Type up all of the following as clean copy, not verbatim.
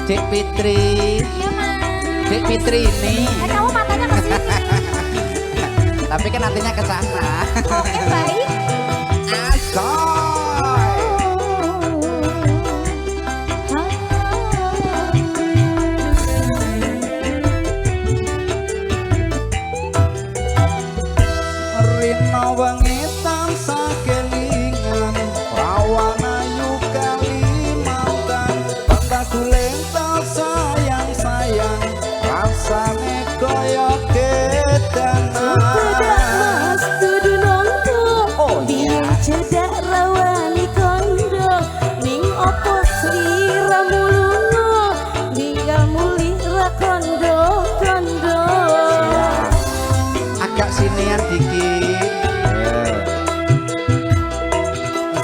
Dek Fitri. Iya, Mas. Dek Fitri ini. Kamu matanya ke sini. Tapi kan hatinya ke sana. Oke, baik. Asoy. Rino wengi tansah kelingan rawan ayu Kalimantan bangga guling tak sayang-sayang rasane kaya kedanan. Mas dudu nongko Oh dia iya. cedak rawani kondo ning opo sliramu lunga ninggal muli ra kondo Agak sinian dikit.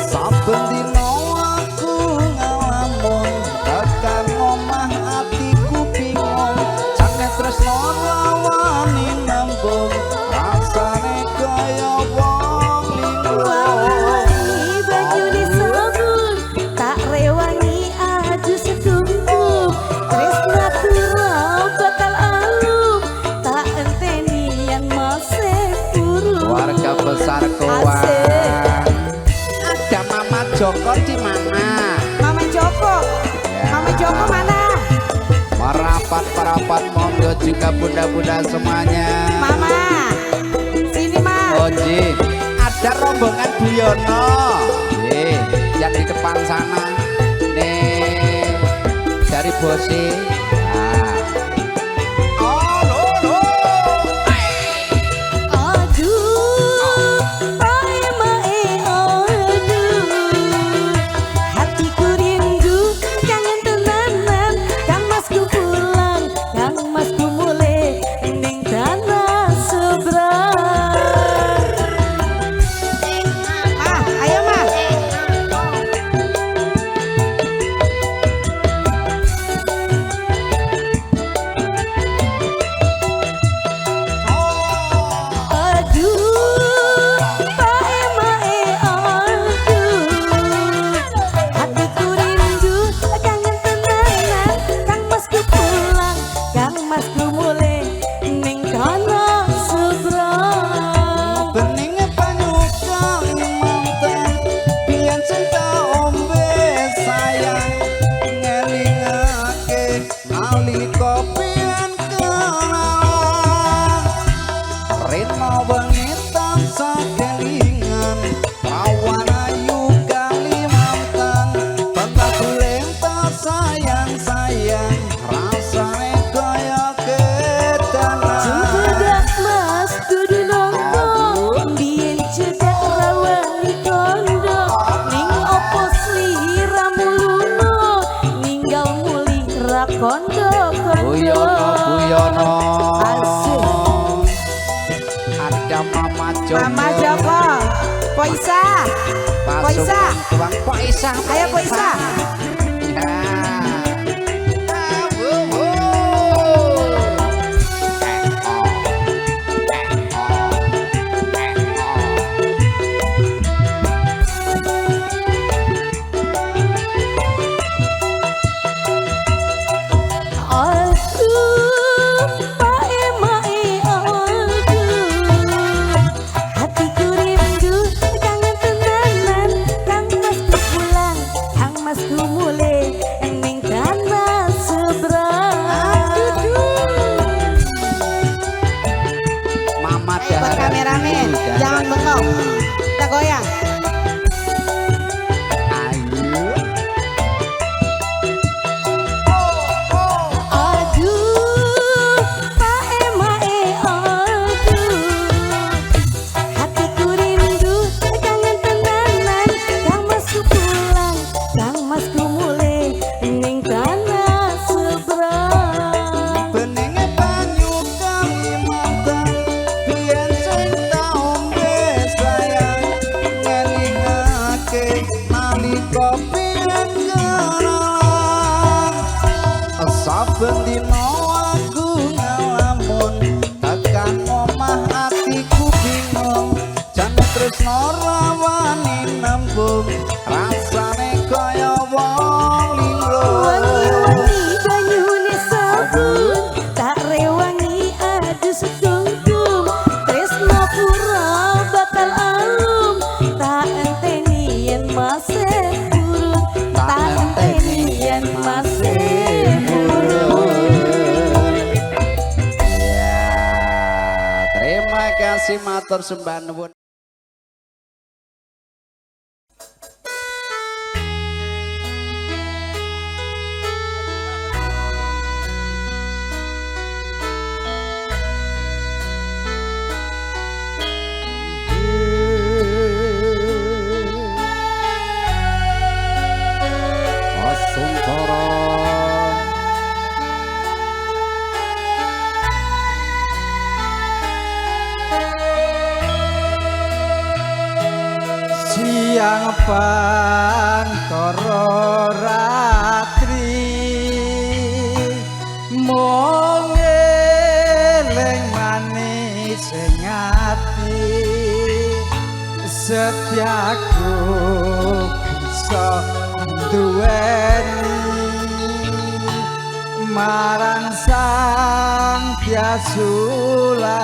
Saben dino aku ngalamun tekan omah atiku bingung jane tresno lawani nembung rasane kaya wong linglung. wangi bajune sabun tak rewangi aju setunggu tresnaku ra bakal alum tak enteni yang masih puru Keluarga besar Kowang. Ada Mama Joko di mana? Mama Joko Mama Joko mana? Merapat monggo juga bunda-bunda semuanya. Mama, sini Ma. Oji, ada rombongan Buyono. Yang di depan sana. Nih, dari Bosi. Nah. Oh, lo. Aduh, aduh, hatiku rindu, kangen tenanan, Kang Masku pulang, Kang Masku mulai ning tanah seberang. Ayo Ma. Aduh, aduh, hatiku rindu, kangen tenanan, Kang Masku pulang, Kang Masku mulai ning tanah seberang. Bening banyu Kalimantan biyen sing tak ombe sayang ngelingake nalika biyen kenalan. Rino wengi tansah kelingan rawan ayu Kalimantan bangga guling tak sayang-sayang rasane kaya kedanan. Cedak Mas dudu nongko biyen cedak rawani kondo ning opo sliramu lunga ninggal muli ra kondo Buyono. Asik. Ada Mama Joko. Mama Joko Poisa Poisa Tuang Poisa. Ayo, Poisa. Ya. Aduh, mae aduh, hatiku rindu, kangen tenanan, Kang Masku pulang, Kang Masku mulai ning tanah seberang. Mama Ayo buat kameramen, jangan bengong, kita goyang. Ayo. Aduh, mae aduh, hatiku rindu, kangen tenanan, Kang Masku pulang, Kang Masku mulai ning tanah seberang. Bening banyu Kalimantan biyen sing tak ombe sayang ngelingake nalika biyen kenalan. Saben dino aku ngalamun tekan omah atiku bingung jane tresno rawani nembung rasane kaya wong linglung. Wangi-wangi matur sembah nuwun. Siang pantara ratri mung eling manis ing ati setyaku bisa duweni marang sang Tyasulas.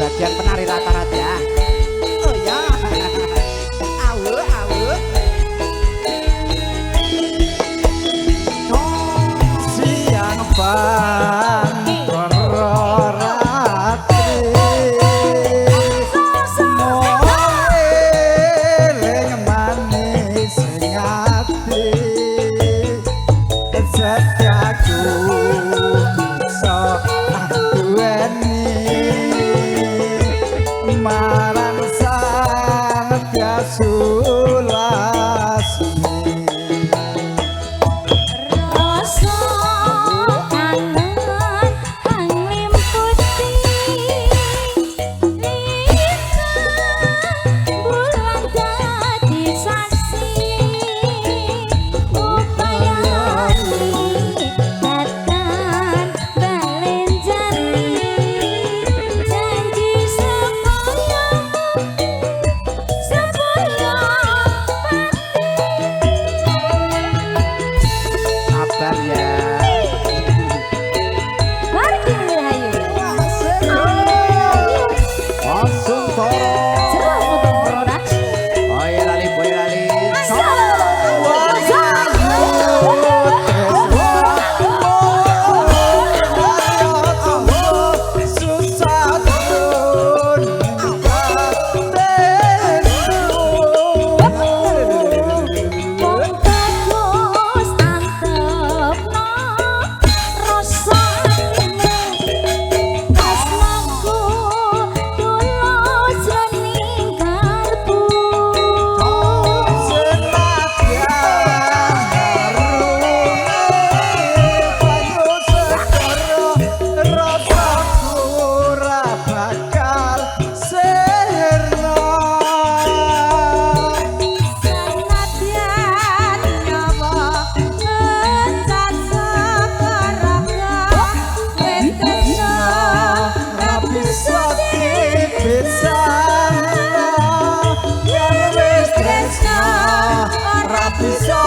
Bagian penari rata-rata. Oh ya. Awu. Siang pantara ratri eling manis ing ati setyaku bisa duweni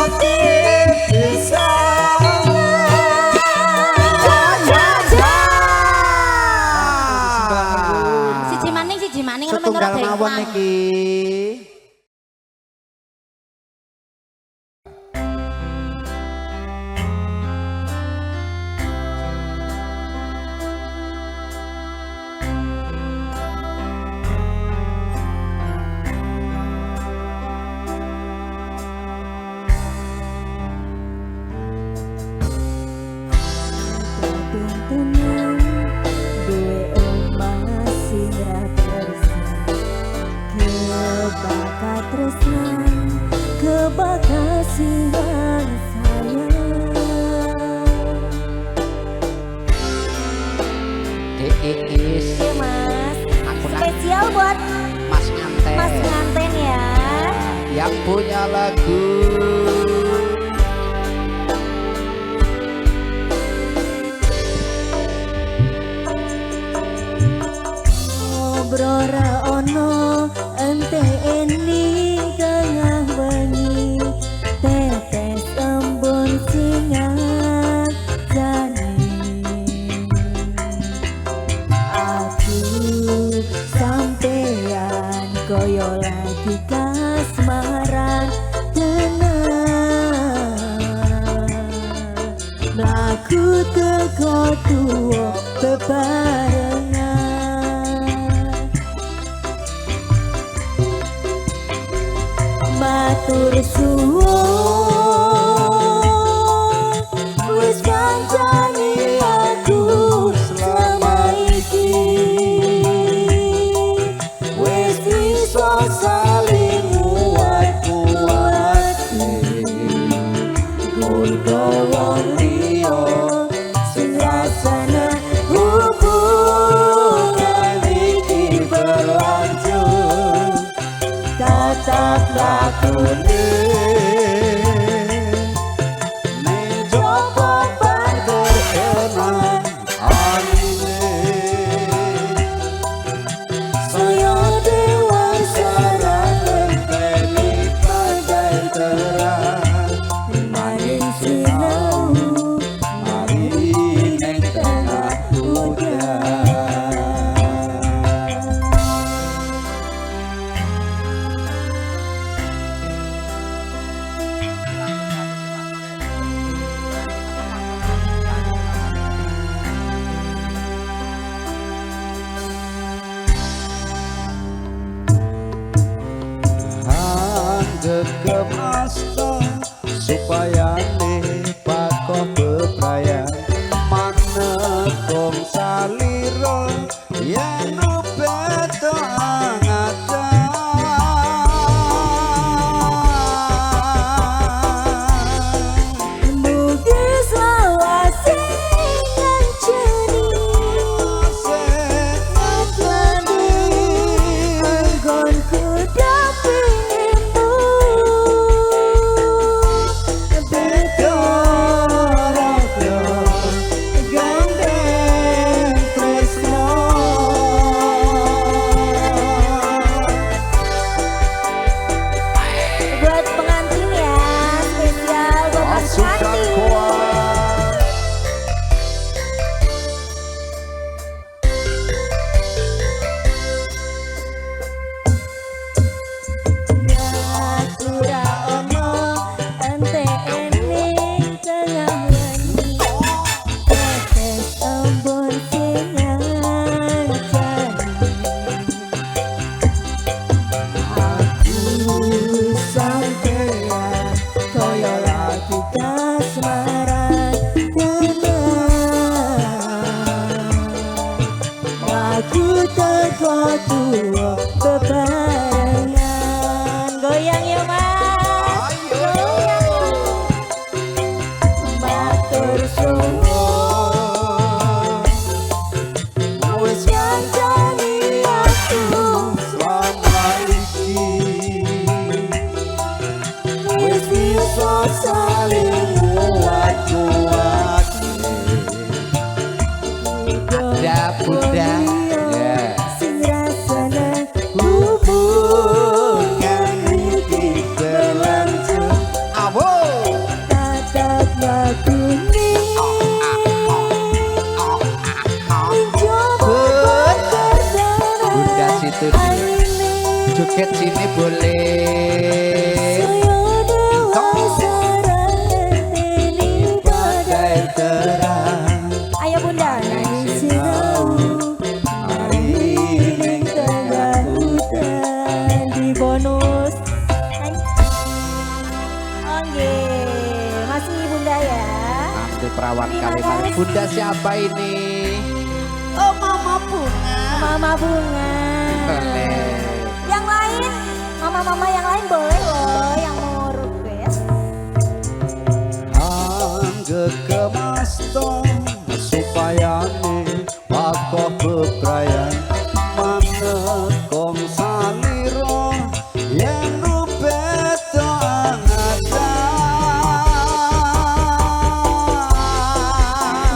ati bisa Siji maning setunggal mawon niki. Kebakasihan sayang Diikis ya mas, aku nang spesial buat Mas Nganten. Mas Nganten ya. Yang punya lagu Ngobrora ono ente eni tengah bengi tetes embun singat jani aku sampean koyo lagi kasmaran tenang mlaku teko tuwa bebarengan matur suwun wis kancani aku selama iki wis iso saling kuat-kuati kudu wong liya sing rasane hubungan iki berlanjut tatap lakune ning jaba pager eman anine saya dewasa ngenteni bagai terang maning sinau mari ning tengah hujan. Gegem asta supaya pakoh bebrayan manekong salira yen beto angatan mugi selawase nganceni nganceni nggonku dapinmu beto raga gandeng tresno buat pengantin ya spesial buat Mas sudah Andi. kuat Ora ono ente ening tengah wengi tetes embun singan aku sampeyan koyo lagi kasmaran tenang aku teko tuwa bebarengan goyang ya mas goyang ya matur suwun wis kancani aku selama iki wis iso saling kuat-kuat kuat Budak ya sing rasane hubungan situ joget sini boleh. Ayo bunda di bonus. Oke, masih bunda ya. Nanti perawat kali bunda siapa ini? Oh mama bunga. Mama bunga. Yang lain, mama-mama yang lain boleh loh yang mau request. Angge kemaston supaya nih pakoh bebrayan manekong saliro yen beto angada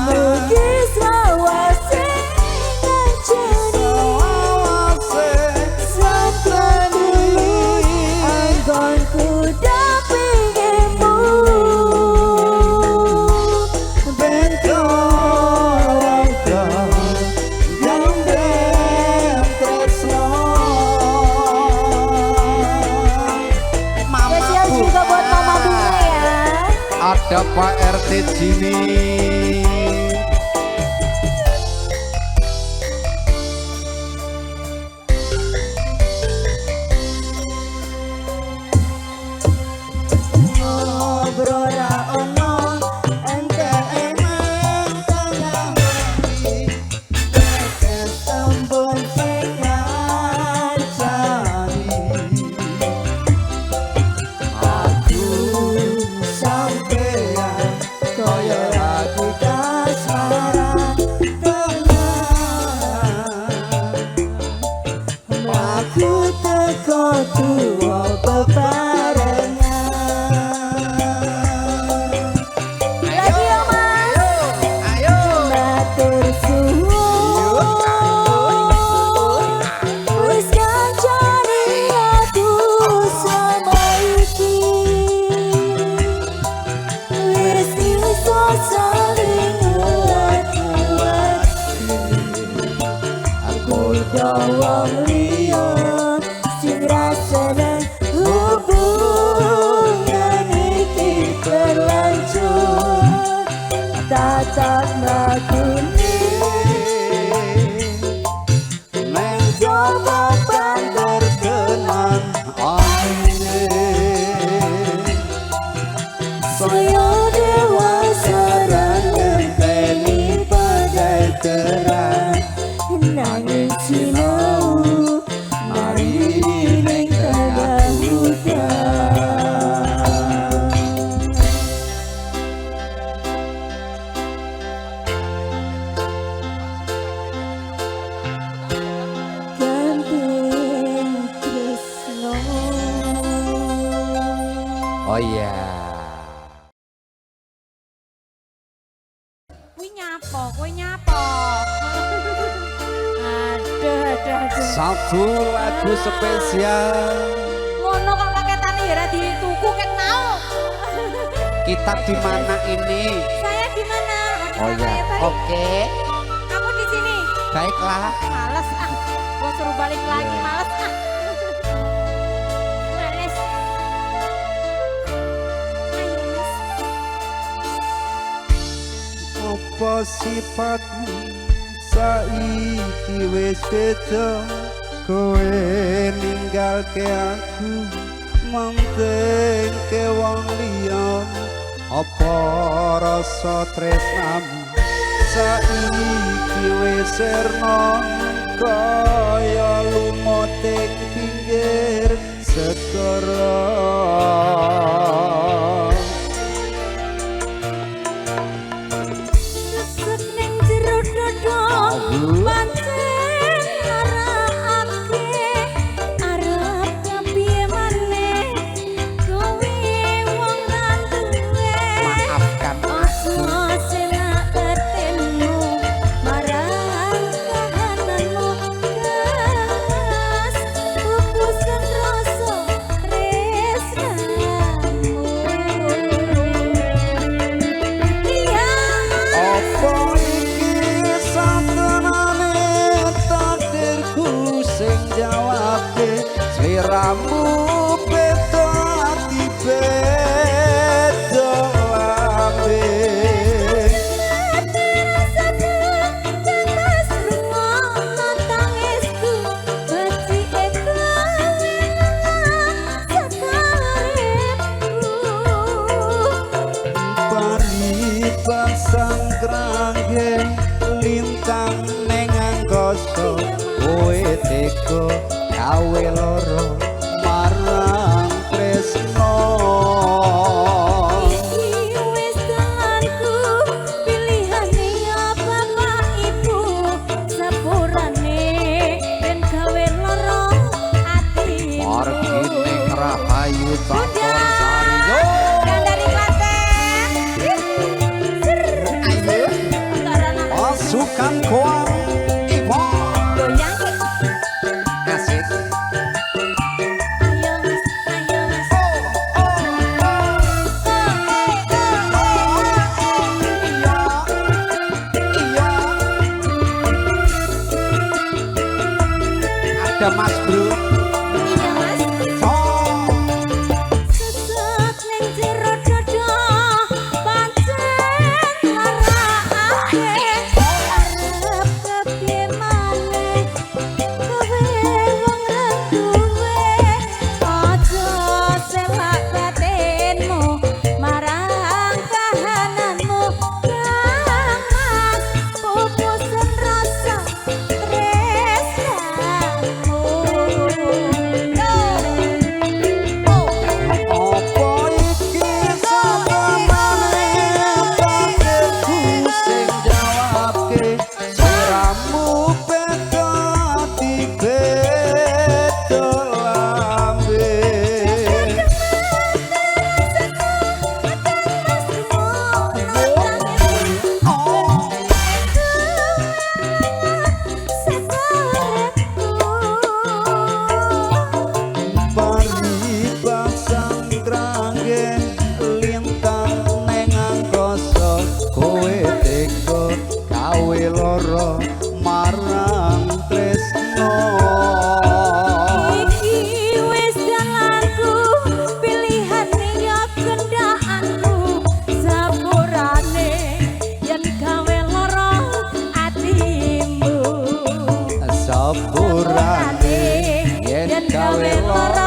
Mugi sawase ngajeni sapani anggonku dapingmu bento rangka gandeng tresno. Spesial juga buat mama bunga ya. Ada Pak RT Jini. Ngobrol ono ente emang tengah mati ketembung sing ngancani aku sampeyan kaya aku kasmaran tenang aku teko tuwa bebarengan. Lagi ya mas, Ayo. matur suwun wis kancane aku sama iki wis iso saling nguat-nguati aku dawang liya sing rasane hubungan iki berlanjut tatap lakune Neng coba banter tenan aine saya dewasa dan ngenteni bagai terang nangis sinau mari ning tengah hutan. Gandeng tresno. Oh iya. Kuwi nyapo. Aduh. Satu lagu spesial. Ngono kok paketane ya ra dituku ket mau. Kita di mana ini? Saya di mana? Oh ya. Oke. Kamu di sini. Baiklah. Males ah. Gua suruh balik lagi males ah. Males. Ayo Mas. Apa sifatmu saiki wis beda kowe ninggalke aku mantengke wong liya apa rasa tresnamu saiki wis sirna kaya lumoting pinggir segara. Sesek ning jero dodo pancen marakake arep kepiye maneh kowe wong lan duwe Maafkan aku. ojo senak ketenmu marang kahananmu kas pupusan rasa tresnamu. jawabke sliramu beda ati beda lambe pasang kranggen lintang neng angkasa kowe tega gawe lara marang tresno iki wis tanganku pilihane apa Pak Ibu sepurane ben gawe lara atimu margi ning rahayu campur sari yo dan dari Klaten pasukan kuang ibu goyang asik ayo mas ada mas bro iya mas sesat ning jero dada pancen marakake arep kepiye maneh kowe wong duwe aja selak batinmu marang kahananmu kang mas pupusen rasa tresnamu apa iki samane pakirku sing jawabke sliramu beda ati beda lambe Pari pasang kranggen lintang neng angkasa kowe tega gawe lara marang tresno Iki wis dalanku pilihane ya kendhaanku sepurane yen gawe lara atimu sepurane yen gawe lara